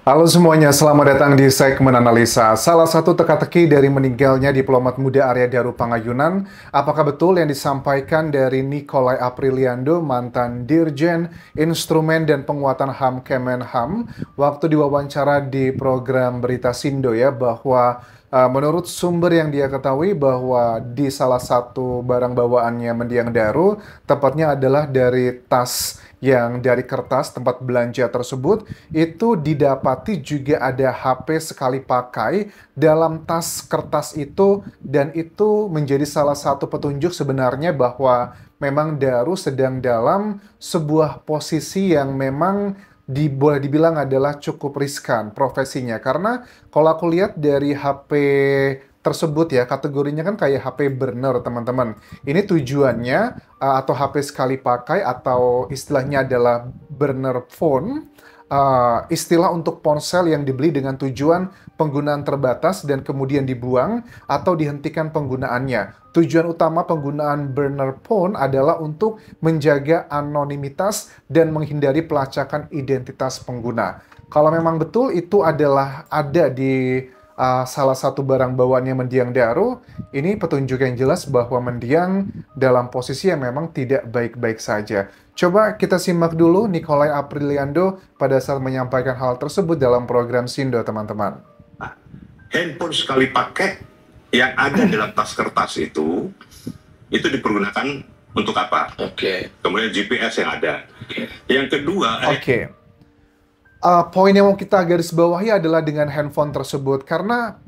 Halo semuanya, selamat datang di segmen analisa. Salah satu teka-teki dari meninggalnya diplomat muda Arya Daru Pangayunan, apakah betul yang disampaikan dari Nikolai Apriliando, mantan Dirjen Instrumen dan Penguatan HAM Kemenham, waktu diwawancara di program Berita Sindo ya, bahwa menurut sumber yang dia ketahui bahwa di salah satu barang bawaannya mendiang Daru, tepatnya adalah dari tas yang dari kertas tempat belanja tersebut, itu didapati juga ada HP sekali pakai dalam tas kertas itu, dan itu menjadi salah satu petunjuk sebenarnya bahwa memang Daru sedang dalam sebuah posisi yang memang boleh dibilang adalah cukup riskan profesinya. Karena kalau aku lihat dari HP tersebut ya, kategorinya kan kayak HP burner teman-teman. Ini tujuannya atau HP sekali pakai atau istilahnya adalah burner phone, istilah untuk ponsel yang dibeli dengan tujuan penggunaan terbatas dan kemudian dibuang atau dihentikan penggunaannya. Tujuan utama penggunaan burner phone adalah untuk menjaga anonimitas dan menghindari pelacakan identitas pengguna. Kalau memang betul itu adalah ada di salah satu barang bawaannya mendiang Daru, ini petunjuk yang jelas bahwa mendiang dalam posisi yang memang tidak baik-baik saja. Coba kita simak dulu Nikolai Apriliando pada saat menyampaikan hal tersebut dalam program Sindo, teman-teman. Handphone sekali pakai yang ada dalam tas kertas itu dipergunakan untuk apa? Kemudian GPS yang ada. Yang kedua, poin yang mau kita garis bawahi adalah dengan handphone tersebut, karena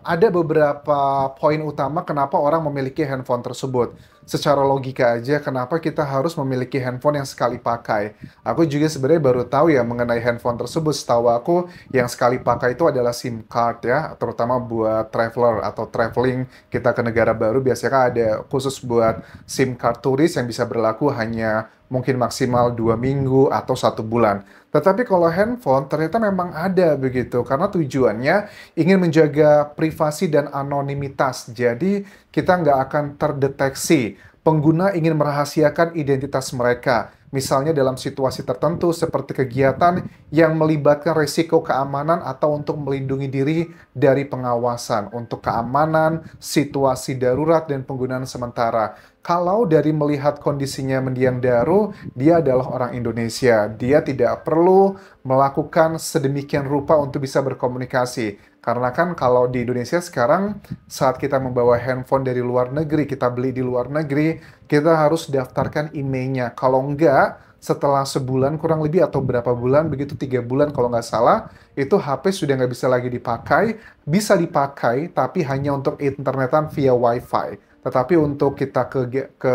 ada beberapa poin utama kenapa orang memiliki handphone tersebut. Secara logika aja, kenapa kita harus memiliki handphone yang sekali pakai? Aku juga sebenarnya baru tahu ya mengenai handphone tersebut. Setahu aku yang sekali pakai itu adalah SIM card ya, terutama buat traveler atau traveling kita ke negara baru. Biasanya kan ada khusus buat SIM card turis yang bisa berlaku hanya mungkin maksimal 2 minggu atau 1 bulan. Tetapi kalau handphone ternyata memang ada begitu, karena tujuannya ingin menjaga privasi dan anonimitas. Jadi kita nggak akan terdeteksi. Pengguna ingin merahasiakan identitas mereka. Misalnya dalam situasi tertentu seperti kegiatan yang melibatkan risiko keamanan atau untuk melindungi diri dari pengawasan, untuk keamanan, situasi darurat, dan penggunaan sementara. Kalau dari melihat kondisinya mendiang Daru, dia adalah orang Indonesia. Dia tidak perlu melakukan sedemikian rupa untuk bisa berkomunikasi. Karena kan kalau di Indonesia sekarang, saat kita membawa handphone dari luar negeri, kita beli di luar negeri, kita harus daftarkan emailnya. Kalau enggak, setelah sebulan kurang lebih atau berapa bulan, begitu 3 bulan kalau nggak salah, itu HP sudah nggak bisa lagi dipakai, bisa dipakai tapi hanya untuk internetan via WiFi. Tetapi untuk kita ke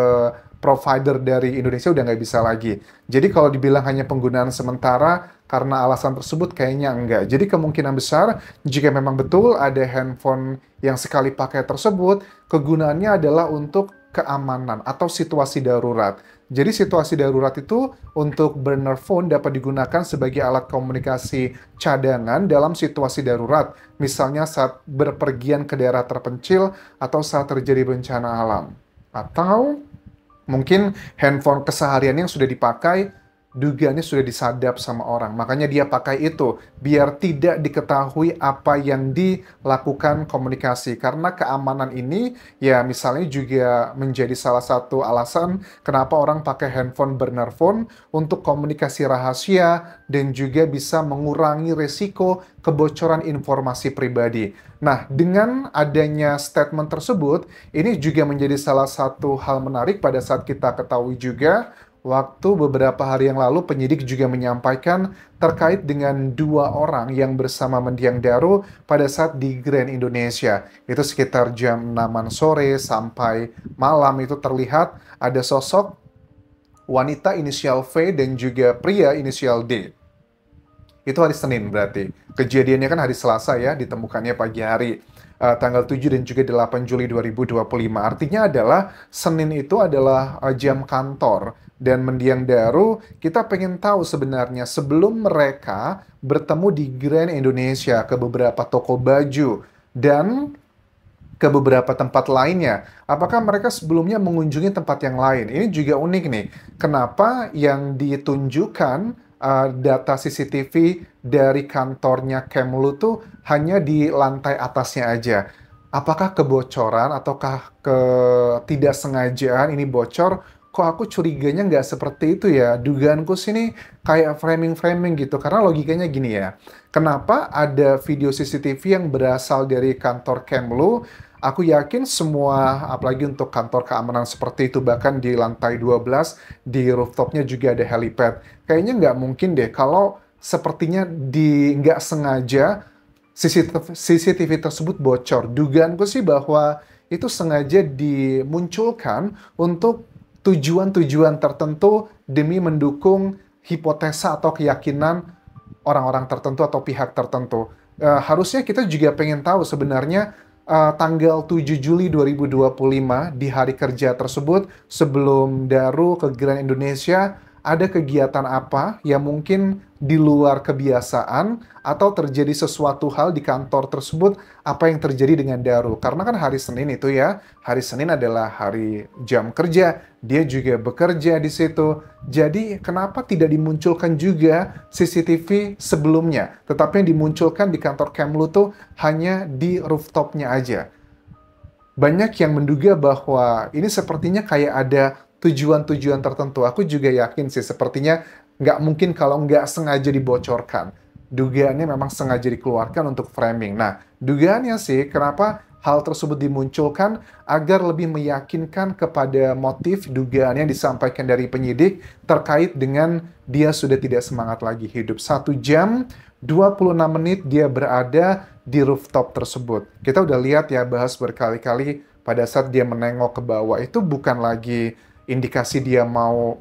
provider dari Indonesia udah nggak bisa lagi. Jadi kalau dibilang hanya penggunaan sementara, karena alasan tersebut kayaknya enggak. Jadi kemungkinan besar jika memang betul ada handphone yang sekali pakai tersebut, kegunaannya adalah untuk keamanan atau situasi darurat. Jadi situasi darurat itu untuk burner phone dapat digunakan sebagai alat komunikasi cadangan dalam situasi darurat. Misalnya saat berpergian ke daerah terpencil atau saat terjadi bencana alam. Atau mungkin handphone keseharian yang sudah dipakai, dugaannya sudah disadap sama orang. Makanya dia pakai itu, biar tidak diketahui apa yang dilakukan komunikasi. Karena keamanan ini, ya misalnya juga menjadi salah satu alasan kenapa orang pakai handphone burner phone untuk komunikasi rahasia dan juga bisa mengurangi resiko kebocoran informasi pribadi. Nah, dengan adanya statement tersebut, ini juga menjadi salah satu hal menarik pada saat kita ketahui juga waktu beberapa hari yang lalu penyidik juga menyampaikan terkait dengan 2 orang yang bersama mendiang Daru pada saat di Grand Indonesia. Itu sekitar jam 6 sore sampai malam itu terlihat ada sosok wanita inisial V dan juga pria inisial D. Itu hari Senin berarti. Kejadiannya kan hari Selasa ya, ditemukannya pagi hari. Tanggal 7 dan juga 8 Juli 2025. Artinya adalah Senin itu adalah jam kantor. Dan mendiang Daru, kita pengen tahu sebenarnya sebelum mereka bertemu di Grand Indonesia ke beberapa toko baju dan ke beberapa tempat lainnya. Apakah mereka sebelumnya mengunjungi tempat yang lain? Ini juga unik nih. Kenapa yang ditunjukkan data CCTV dari kantornya Kemlu tuh hanya di lantai atasnya aja. Apakah kebocoran ataukah ketidaksengajaan ini bocor? Kok aku curiganya nggak seperti itu ya? Dugaanku sih ini kayak framing-framing gitu. Karena logikanya gini ya. Kenapa ada video CCTV yang berasal dari kantor Kemlu? Aku yakin semua, apalagi untuk kantor keamanan seperti itu, bahkan di lantai 12, di rooftopnya juga ada helipad. Kayaknya nggak mungkin deh kalau sepertinya nggak sengaja CCTV tersebut bocor. Dugaanku sih bahwa itu sengaja dimunculkan untuk tujuan-tujuan tertentu demi mendukung hipotesa atau keyakinan orang-orang tertentu atau pihak tertentu. Harusnya kita juga pengen tahu sebenarnya tanggal 7 Juli 2025 di hari kerja tersebut sebelum Daru ke Grand Indonesia ada kegiatan apa yang mungkin di luar kebiasaan atau terjadi sesuatu hal di kantor tersebut, apa yang terjadi dengan Daru. Karena kan hari Senin itu ya, hari Senin adalah hari jam kerja, dia juga bekerja di situ. Jadi kenapa tidak dimunculkan juga CCTV sebelumnya, tetapi yang dimunculkan di kantor Kemlu tuh hanya di rooftopnya aja. Banyak yang menduga bahwa ini sepertinya kayak ada tujuan-tujuan tertentu. Aku juga yakin sih, sepertinya nggak mungkin kalau nggak sengaja dibocorkan. Dugaannya memang sengaja dikeluarkan untuk framing. Nah, dugaannya sih kenapa hal tersebut dimunculkan agar lebih meyakinkan kepada motif dugaan yang disampaikan dari penyidik terkait dengan dia sudah tidak semangat lagi hidup. 1 jam 26 menit dia berada di rooftop tersebut. Kita udah lihat ya, bahas berkali-kali pada saat dia menengok ke bawah itu bukan lagi indikasi dia mau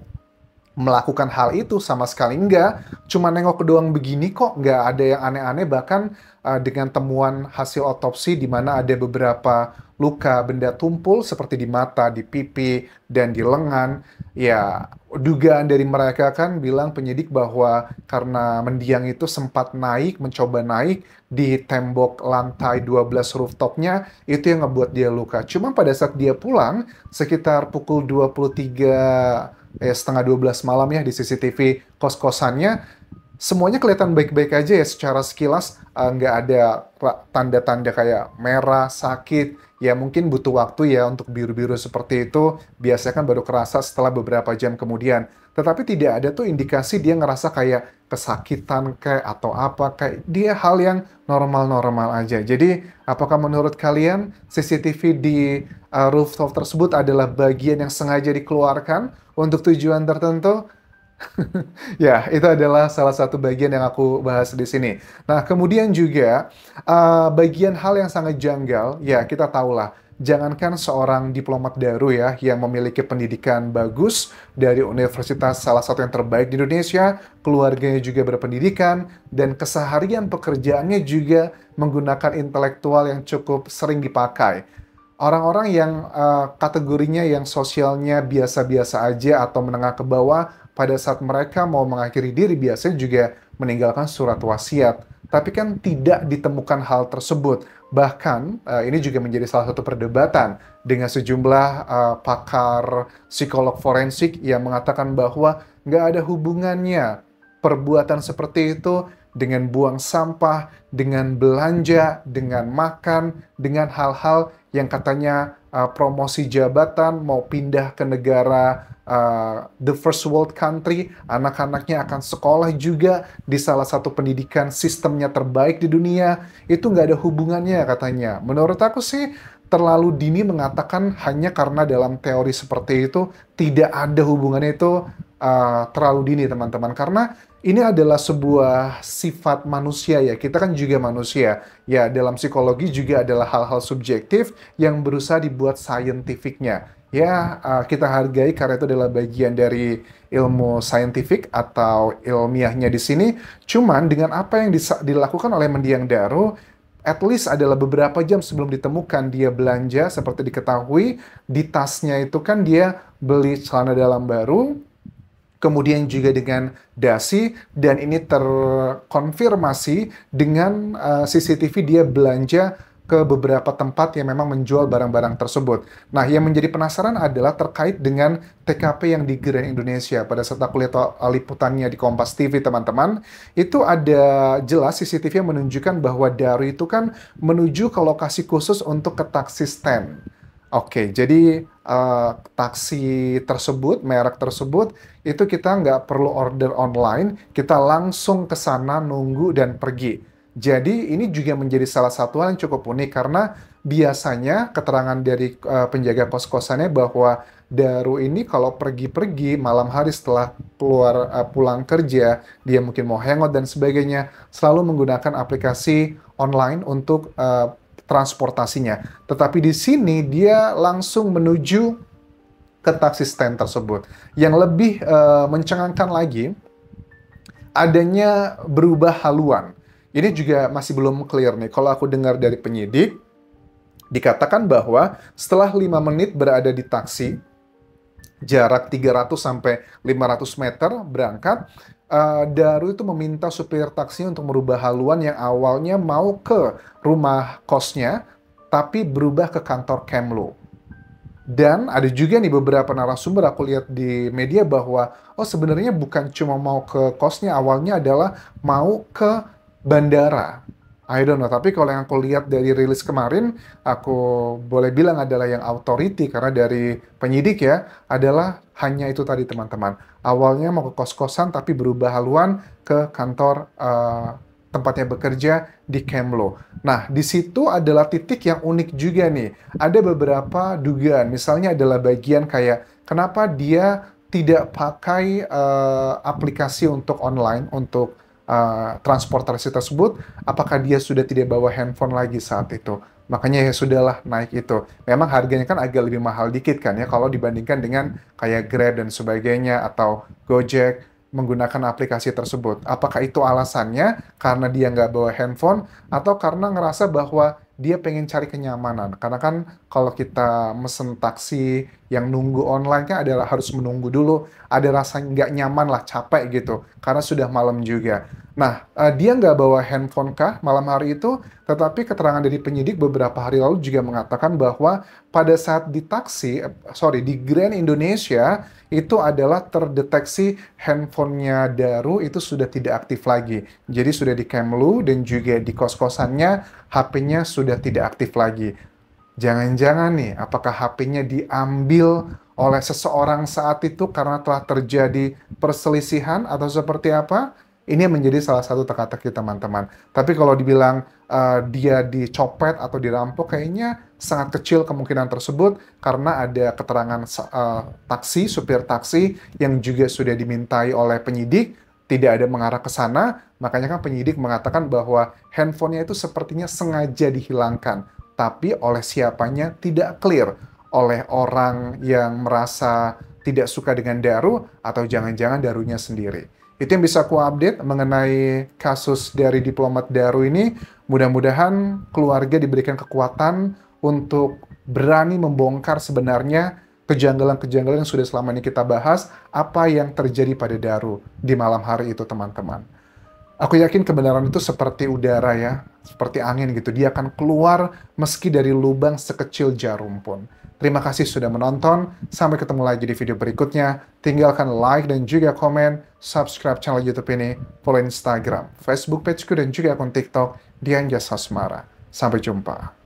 melakukan hal itu, sama sekali enggak. Cuma nengok doang begini kok, nggak ada yang aneh-aneh. Bahkan dengan temuan hasil otopsi di mana ada beberapa luka benda tumpul seperti di mata, di pipi, dan di lengan. Ya, dugaan dari mereka kan bilang penyidik bahwa karena mendiang itu sempat mencoba naik di tembok lantai 12 rooftopnya, itu yang ngebuat dia luka. Cuma pada saat dia pulang, sekitar pukul 23 setengah 12 malam ya di CCTV kos-kosannya, semuanya kelihatan baik-baik aja ya secara sekilas, nggak ada tanda-tanda kayak merah, sakit. Ya mungkin butuh waktu ya untuk biru-biru seperti itu, biasanya kan baru kerasa setelah beberapa jam kemudian. Tetapi tidak ada tuh indikasi dia ngerasa kayak kesakitan kayak atau apa, kayak dia hal yang normal-normal aja. Jadi apakah menurut kalian CCTV di rooftop tersebut adalah bagian yang sengaja dikeluarkan untuk tujuan tertentu? Ya, itu adalah salah satu bagian yang aku bahas di sini. Nah, kemudian juga bagian hal yang sangat janggal, ya kita tahulah, jangankan seorang diplomat Daru ya, yang memiliki pendidikan bagus dari universitas salah satu yang terbaik di Indonesia, keluarganya juga berpendidikan, dan keseharian pekerjaannya juga menggunakan intelektual yang cukup sering dipakai. Orang-orang yang kategorinya yang sosialnya biasa-biasa aja atau menengah ke bawah, pada saat mereka mau mengakhiri diri biasanya juga meninggalkan surat wasiat. Tapi kan tidak ditemukan hal tersebut. Bahkan ini juga menjadi salah satu perdebatan dengan sejumlah pakar psikolog forensik yang mengatakan bahwa nggak ada hubungannya perbuatan seperti itu dengan buang sampah, dengan belanja, dengan makan, dengan hal-hal yang katanya promosi jabatan, mau pindah ke negara the first world country, anak-anaknya akan sekolah juga di salah satu pendidikan sistemnya terbaik di dunia, itu nggak ada hubungannya katanya. Menurut aku sih terlalu dini mengatakan hanya karena dalam teori seperti itu tidak ada hubungannya itu terlalu dini teman-teman, karena ini adalah sebuah sifat manusia ya, kita kan juga manusia. Ya, dalam psikologi juga adalah hal-hal subjektif yang berusaha dibuat scientificnya. Ya, kita hargai karena itu adalah bagian dari ilmu saintifik atau ilmiahnya di sini. Cuman dengan apa yang dilakukan oleh mendiang Daru, at least adalah beberapa jam sebelum ditemukan dia belanja, seperti diketahui, di tasnya itu kan dia beli celana dalam baru, kemudian juga dengan dasi, dan ini terkonfirmasi dengan CCTV dia belanja ke beberapa tempat yang memang menjual barang-barang tersebut. Nah, yang menjadi penasaran adalah terkait dengan TKP yang di Grand Indonesia. Pada saat aku lihat liputannya di Kompas TV, teman-teman, itu ada jelas CCTV yang menunjukkan bahwa Daru itu kan menuju ke lokasi khusus untuk ke taksi stand. Oke, jadi taksi tersebut, merek tersebut, itu kita nggak perlu order online, kita langsung ke sana nunggu dan pergi. Jadi ini juga menjadi salah satu hal yang cukup unik karena biasanya keterangan dari penjaga kos-kosannya bahwa Daru ini kalau pergi-pergi malam hari setelah pulang kerja, dia mungkin mau hangout dan sebagainya, selalu menggunakan aplikasi online untuk transportasinya. Tetapi di sini dia langsung menuju ke taksi stand tersebut. Yang lebih mencengangkan lagi, adanya berubah haluan. Ini juga masih belum clear nih. Kalau aku dengar dari penyidik, dikatakan bahwa setelah 5 menit berada di taksi, jarak 300 sampai 500 meter berangkat, Daru itu meminta supir taksi untuk merubah haluan yang awalnya mau ke rumah kosnya, tapi berubah ke kantor Kemlu. Dan ada juga nih beberapa narasumber aku lihat di media bahwa, oh sebenarnya bukan cuma mau ke kosnya, awalnya adalah mau ke bandara. I don't know, tapi kalau yang aku lihat dari rilis kemarin, aku boleh bilang adalah yang authority, karena dari penyidik ya, adalah hanya itu tadi teman-teman. Awalnya mau ke kos-kosan, tapi berubah haluan ke kantor tempatnya bekerja di Kemlu. Nah, di situ adalah titik yang unik juga nih. Ada beberapa dugaan, misalnya adalah bagian kayak, kenapa dia tidak pakai aplikasi untuk online, untuk transportasi tersebut, apakah dia sudah tidak bawa handphone lagi saat itu. Makanya ya sudahlah naik itu. Memang harganya kan agak lebih mahal dikit kan ya, kalau dibandingkan dengan kayak Grab dan sebagainya, atau Gojek menggunakan aplikasi tersebut. Apakah itu alasannya karena dia nggak bawa handphone, atau karena ngerasa bahwa dia pengen cari kenyamanan? Karena kan kalau kita mesen taksi yang nunggu online kan adalah harus menunggu dulu, ada rasa nggak nyaman lah, capek gitu, karena sudah malam juga. Nah, dia nggak bawa handphone kah malam hari itu, tetapi keterangan dari penyidik beberapa hari lalu juga mengatakan bahwa pada saat di di Grand Indonesia, itu adalah terdeteksi handphonenya Daru itu sudah tidak aktif lagi. Jadi sudah di Kemlu dan juga di kos-kosannya, HP-nya sudah tidak aktif lagi. Jangan-jangan nih, apakah HP-nya diambil oleh seseorang saat itu karena telah terjadi perselisihan atau seperti apa? Ini menjadi salah satu teka-teki teman-teman. Tapi kalau dibilang dia dicopet atau dirampok, kayaknya sangat kecil kemungkinan tersebut karena ada keterangan supir taksi yang juga sudah dimintai oleh penyidik, tidak ada mengarah ke sana. Makanya kan penyidik mengatakan bahwa handphonenya itu sepertinya sengaja dihilangkan, tapi oleh siapanya tidak clear, oleh orang yang merasa tidak suka dengan Daru, atau jangan-jangan Darunya sendiri. Itu yang bisa aku update mengenai kasus dari diplomat Daru ini. Mudah-mudahan keluarga diberikan kekuatan untuk berani membongkar sebenarnya kejanggalan-kejanggalan yang sudah selama ini kita bahas, apa yang terjadi pada Daru di malam hari itu, teman-teman. Aku yakin kebenaran itu seperti udara ya, seperti angin gitu. Dia akan keluar meski dari lubang sekecil jarum pun. Terima kasih sudah menonton. Sampai ketemu lagi di video berikutnya. Tinggalkan like dan juga komen. Subscribe channel YouTube ini. Follow Instagram, Facebook pageku dan juga akun TikTok Dian Jas Hasmara. Sampai jumpa.